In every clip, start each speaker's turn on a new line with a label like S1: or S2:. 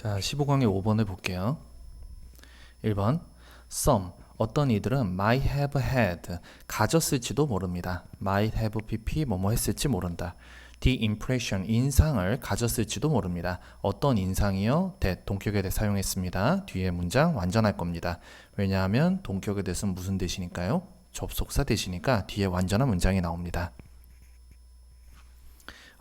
S1: 자, 15강의 5번을 볼게요. 1번 Some, 어떤 이들은 might have had, 가졌을지도 모릅니다. might have pp, 뭐뭐 했을지 모른다. The impression, 인상을 가졌을지도 모릅니다. 어떤 인상이요? that, 동격에 대해 사용했습니다. 뒤에 문장 완전할 겁니다. 왜냐하면 동격에 대해서는 무슨 대시니까요? 접속사 대시니까 뒤에 완전한 문장이 나옵니다.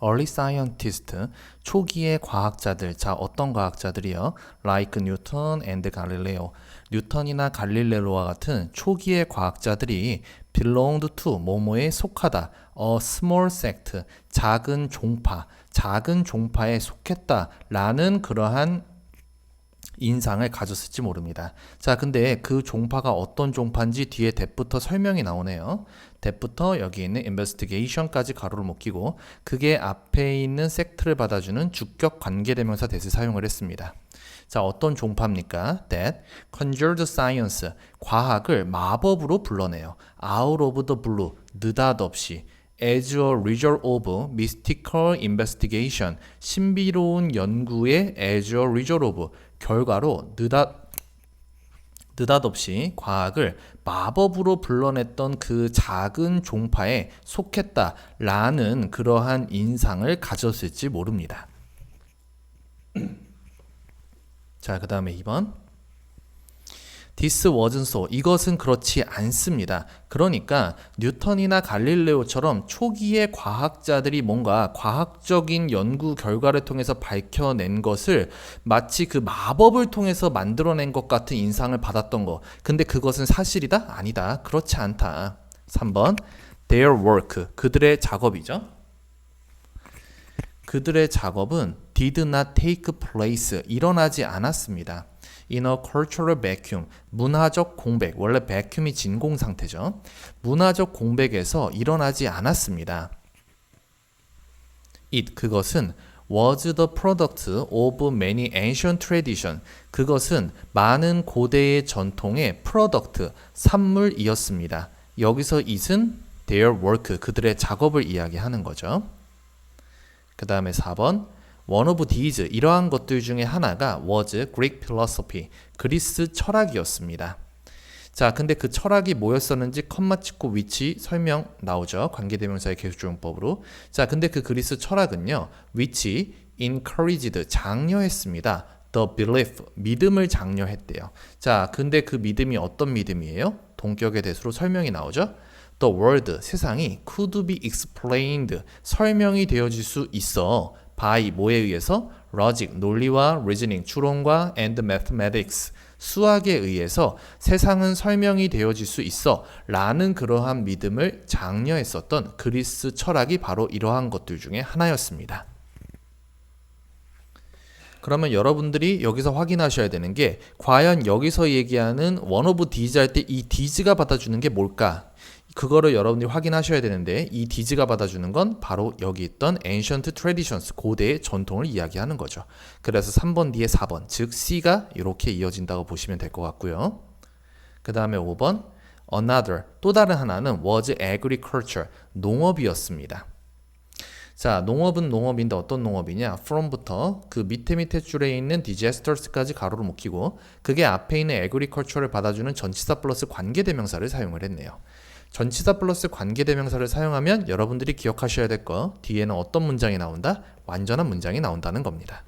S1: Early scientist, 초기의 과학자들. 자, 어떤 과학자들이요? Like Newton and Galileo. 뉴턴이나 갈릴레오와 같은 초기의 과학자들이 belonged to, 뭐뭐에 속하다. A small sect, 작은 종파, 작은 종파에 속했다. 라는 그러한 인상을 가졌을지 모릅니다. 자, 근데 그 종파가 어떤 종파인지 뒤에 that부터 설명이 나오네요. that부터 여기 있는 investigation까지 가로를 못 끼고 그게 앞에 있는 sect를 받아주는 주격 관계대명사 that을 사용을 했습니다. 자, 어떤 종파입니까? that conjured science, 과학을 마법으로 불러내요. out of the blue, 느닷없이 as a result of mystical investigation, 신비로운 연구의 as a result of, 결과로 느닷없이 과학을 마법으로 불러냈던 그 작은 종파에 속했다라는 그러한 인상을 가졌을지 모릅니다. 자, 그 다음에 2번. This wasn't so. 이것은 그렇지 않습니다. 그러니까 뉴턴이나 갈릴레오처럼 초기의 과학자들이 뭔가 과학적인 연구 결과를 통해서 밝혀낸 것을 마치 그 마법을 통해서 만들어낸 것 같은 인상을 받았던 거. 근데 그것은 사실이다? 아니다. 그렇지 않다. 3번. Their work. 그들의 작업이죠. 그들의 작업은 did not take place. 일어나지 않았습니다. In a cultural vacuum, 문화적 공백, 원래 vacuum이 진공 상태죠. 문화적 공백에서 일어나지 않았습니다. It, 그것은 was the product of many ancient tradition, 그것은 많은 고대의 전통의 product, 산물이었습니다. 여기서 it은 their work, 그들의 작업을 이야기하는 거죠. 그 다음에 4번. One of these, 이러한 것들 중에 하나가 was Greek philosophy, 그리스 철학이었습니다. 자, 근데 그 철학이 뭐였었는지 컴마 찍고 위치 설명 나오죠. 관계대명사의 계속조용법으로. 자, 근데 그 그리스 철학은요, which encouraged, 장려했습니다. The belief, 믿음을 장려했대요. 자, 근데 그 믿음이 어떤 믿음이에요? 동격의 대수로 설명이 나오죠. The world, 세상이 could be explained, 설명이 되어질 수 있어. by, 뭐에 의해서? logic, 논리와 reasoning, 추론과 and mathematics, 수학에 의해서 세상은 설명이 되어질 수 있어 라는 그러한 믿음을 장려했었던 그리스 철학이 바로 이러한 것들 중에 하나였습니다. 그러면 여러분들이 여기서 확인하셔야 되는 게 과연 여기서 얘기하는 one of these 할 때 이 these가 받아주는 게 뭘까? 그거를 여러분들이 확인하셔야 되는데 이 these가 받아주는 건 바로 여기 있던 ancient traditions, 고대의 전통을 이야기하는 거죠. 그래서 3번 뒤에 4번, 즉 C가 이렇게 이어진다고 보시면 될 것 같고요. 그 다음에 5번 another, 또 다른 하나는 was agriculture, 농업이었습니다. 자, 농업은 농업인데 어떤 농업이냐? from부터 그 밑에 줄에 있는 disasters까지 가로를 못 끼고 그게 앞에 있는 agriculture를 받아주는 전치사 플러스 관계대명사를 사용을 했네요. 전치사 플러스 관계대명사를 사용하면 여러분들이 기억하셔야 될 거 뒤에는 어떤 문장이 나온다? 완전한 문장이 나온다는 겁니다.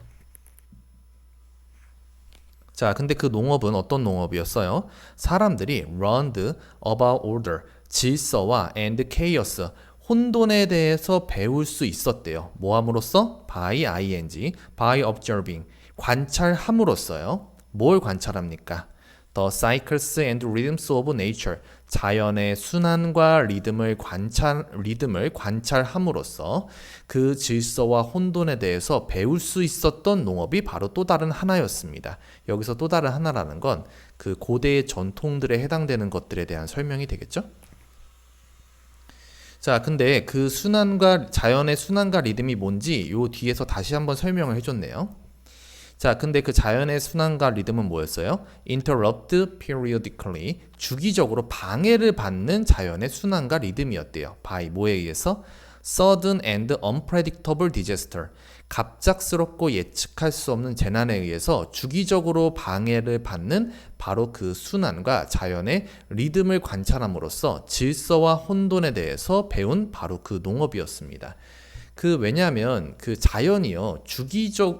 S1: 자, 근데 그 농업은 어떤 농업이었어요? 사람들이 learned about order, 질서와 and chaos, 혼돈에 대해서 배울 수 있었대요. 뭐 함으로써? by ing, by observing, 관찰함으로써요. 뭘 관찰합니까? The cycles and rhythms of nature, 자연의 순환과 리듬을 관찰함으로써 그 질서와 혼돈에 대해서 배울 수 있었던 농업이 바로 또 다른 하나였습니다. 여기서 또 다른 하나라는 건 그 고대의 전통들에 해당되는 것들에 대한 설명이 되겠죠? 자, 근데 그 자연의 순환과 리듬이 뭔지 요 뒤에서 다시 한번 설명을 해줬네요. 자, 근데 그 자연의 순환과 리듬은 뭐였어요? Interrupt periodically, 주기적으로 방해를 받는 자연의 순환과 리듬이었대요. by, 뭐에 의해서? Sudden and unpredictable disaster, 갑작스럽고 예측할 수 없는 재난에 의해서 주기적으로 방해를 받는 바로 그 순환과 자연의 리듬을 관찰함으로써 질서와 혼돈에 대해서 배운 바로 그 농업이었습니다. 왜냐하면 그 자연이요,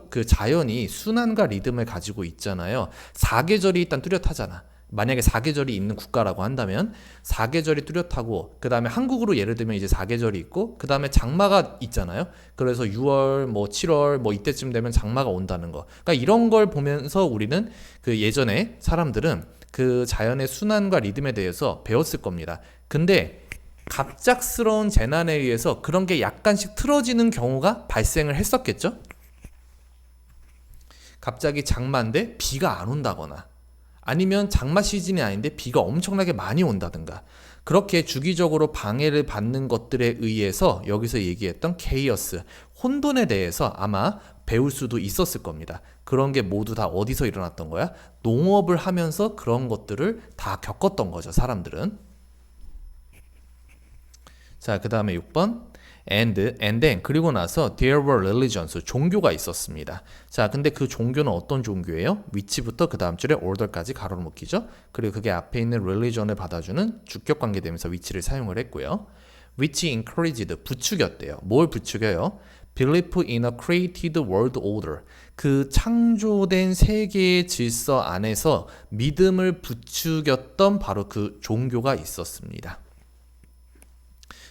S1: 그 자연이 순환과 리듬을 가지고 있잖아요. 사계절이 일단 뚜렷하잖아. 만약에 사계절이 있는 국가라고 한다면 사계절이 뚜렷하고, 그 다음에 한국으로 예를 들면 이제 사계절이 있고, 그 다음에 장마가 있잖아요. 그래서 6월 뭐 7월 뭐 이때쯤 되면 장마가 온다는 거. 그러니까 이런 걸 보면서 우리는 그 예전에 사람들은 그 자연의 순환과 리듬에 대해서 배웠을 겁니다. 근데 갑작스러운 재난에 의해서 그런 게 약간씩 틀어지는 경우가 발생을 했었겠죠? 갑자기 장마인데 비가 안 온다거나, 아니면 장마 시즌이 아닌데 비가 엄청나게 많이 온다든가, 그렇게 주기적으로 방해를 받는 것들에 의해서 여기서 얘기했던 케이어스, 혼돈에 대해서 아마 배울 수도 있었을 겁니다. 그런 게 모두 다 어디서 일어났던 거야? 농업을 하면서 그런 것들을 다 겪었던 거죠, 사람들은. 자, 그 다음에 6번. and then, 그리고 나서 there were religions, 종교가 있었습니다. 자, 근데 그 종교는 어떤 종교예요? which부터 그 다음 줄에 order까지 가로로 묶이죠. 그리고 그게 앞에 있는 religion을 받아주는 주격 관계되면서 which를 사용을 했고요. which encouraged, 부추겼대요. 뭘 부추겨요? belief in a created world order, 그 창조된 세계의 질서 안에서 믿음을 부추겼던 바로 그 종교가 있었습니다.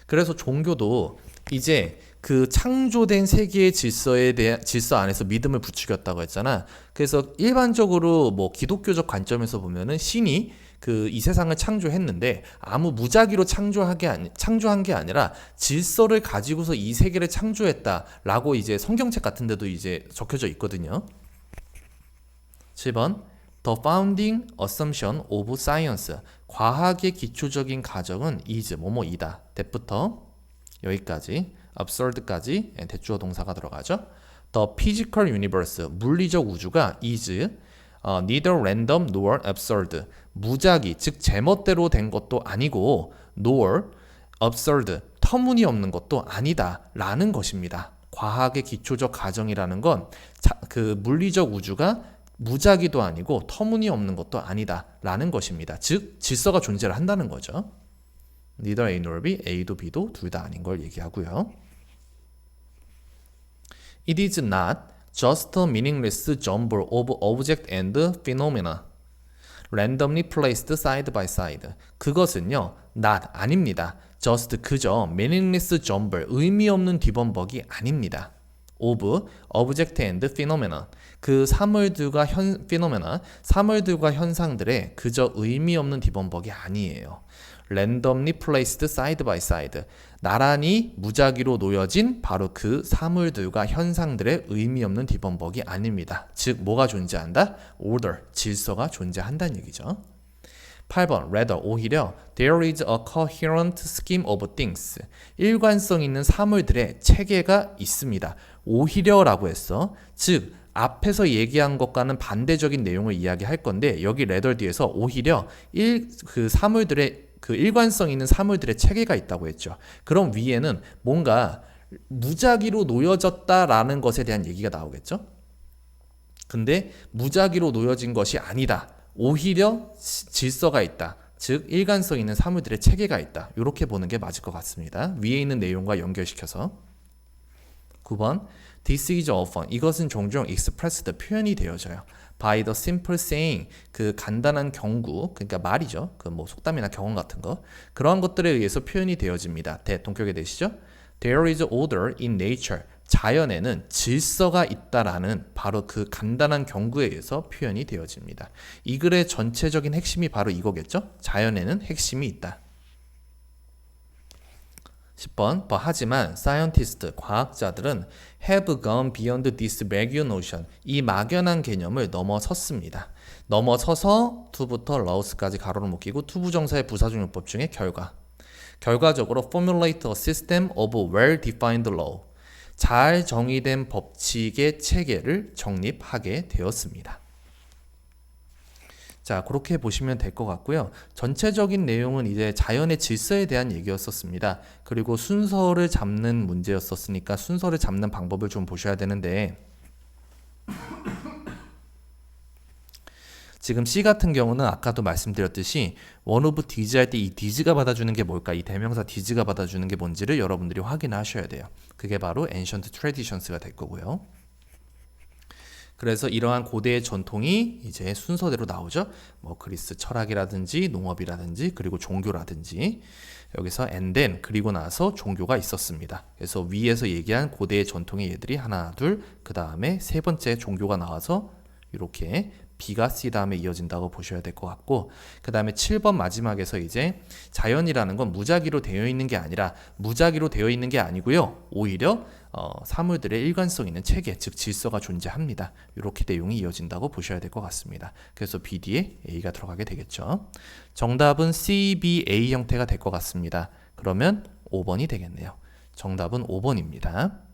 S1: 그래서 종교도 이제 그 창조된 세계의 질서에 대한 질서 안에서 믿음을 부추겼다고 했잖아. 그래서 일반적으로 뭐 기독교적 관점에서 보면은 신이 그 이 세상을 창조했는데 아무 무작위로 창조한 게 아니라 질서를 가지고서 이 세계를 창조했다라고 이제 성경책 같은 데도 이제 적혀져 있거든요. 7번. The founding assumption of science, 과학의 기초적인 가정은 is 뭐뭐이다. that부터 여기까지 absurd까지 대주어 동사가 들어가죠. The physical universe, 물리적 우주가 is neither random nor absurd, 무작위, 즉 제멋대로 된 것도 아니고 nor absurd, 터무니없는 것도 아니다 라는 것입니다. 과학의 기초적 가정이라는 건 그 물리적 우주가 무작위도 아니고 터무니없는 것도 아니다 라는 것입니다. 즉 질서가 존재를 한다는 거죠. Neither A nor B, A도 B도 둘 다 아닌 걸 얘기하고요. It is not just a meaningless jumble of object and phenomena randomly placed side by side. 그것은요, not, 아닙니다. just, 그저 meaningless jumble, 의미 없는 뒤범벅이 아닙니다. of object and phenomena, 그 사물들과 사물들과 현상들의 그저 의미 없는 뒤범벅이 아니에요. randomly placed side by side, 나란히 무작위로 놓여진 바로 그 사물들과 현상들의 의미 없는 뒤범벅이 아닙니다. 즉 뭐가 존재한다? order, 질서가 존재한다는 얘기죠. 8번. rather, 오히려 there is a coherent scheme of things, 일관성 있는 사물들의 체계가 있습니다. 오히려라고 했어. 즉 앞에서 얘기한 것과는 반대적인 내용을 이야기할 건데, 여기 rather 뒤에서 오히려 그 사물들의 그 일관성 있는 사물들의 체계가 있다고 했죠. 그럼 위에는 뭔가 무작위로 놓여졌다라는 것에 대한 얘기가 나오겠죠. 근데 무작위로 놓여진 것이 아니다. 오히려 질서가 있다. 즉 일관성 있는 사물들의 체계가 있다. 이렇게 보는 게 맞을 것 같습니다. 위에 있는 내용과 연결시켜서. 9번. This is often, 이것은 종종 expressed, 표현이 되어져요. by the simple saying, 그 간단한 경구, 그러니까 말이죠. 그 뭐 속담이나 경험 같은 거, 그러한 것들에 의해서 표현이 되어집니다. 동격에 되시죠? There is order in nature, 자연에는 질서가 있다라는 바로 그 간단한 경구에 의해서 표현이 되어집니다. 이 글의 전체적인 핵심이 바로 이거겠죠? 자연에는 핵심이 있다. 10번. 하지만 scientists, 과학자들은 have gone beyond this vague notion, 이 막연한 개념을 넘어섰습니다. 넘어서서 to부터 laws까지 가로로 묶이고 투부정사의 부사중용법 중에 결과적으로 formulate a system of well-defined law, 잘 정의된 법칙의 체계를 정립하게 되었습니다. 자, 그렇게 보시면 될 것 같고요. 전체적인 내용은 이제 자연의 질서에 대한 얘기였었습니다. 그리고 순서를 잡는 문제였었으니까 순서를 잡는 방법을 좀 보셔야 되는데, 지금 C 같은 경우는 아까도 말씀드렸듯이 one of these 할 때 이 these가 받아주는 게 뭘까? 이 대명사 these가 받아주는 게 뭔지를 여러분들이 확인하셔야 돼요. 그게 바로 ancient traditions가 될 거고요. 그래서 이러한 고대의 전통이 이제 순서대로 나오죠. 뭐 그리스 철학이라든지 농업이라든지 그리고 종교라든지 여기서 and then 그리고 나서 종교가 있었습니다. 그래서 위에서 얘기한 고대의 전통의 얘들이 하나, 둘, 그 다음에 세 번째 종교가 나와서 이렇게 B가 C 다음에 이어진다고 보셔야 될 것 같고, 그 다음에 7번 마지막에서 이제 자연이라는 건 무작위로 되어 있는 게 아니라 무작위로 되어 있는 게 아니고요. 오히려 사물들의 일관성 있는 체계, 즉 질서가 존재합니다. 이렇게 내용이 이어진다고 보셔야 될 것 같습니다. 그래서 B, D에 A가 들어가게 되겠죠. 정답은 C, B, A 형태가 될 것 같습니다. 그러면 5번이 되겠네요. 정답은 5번입니다.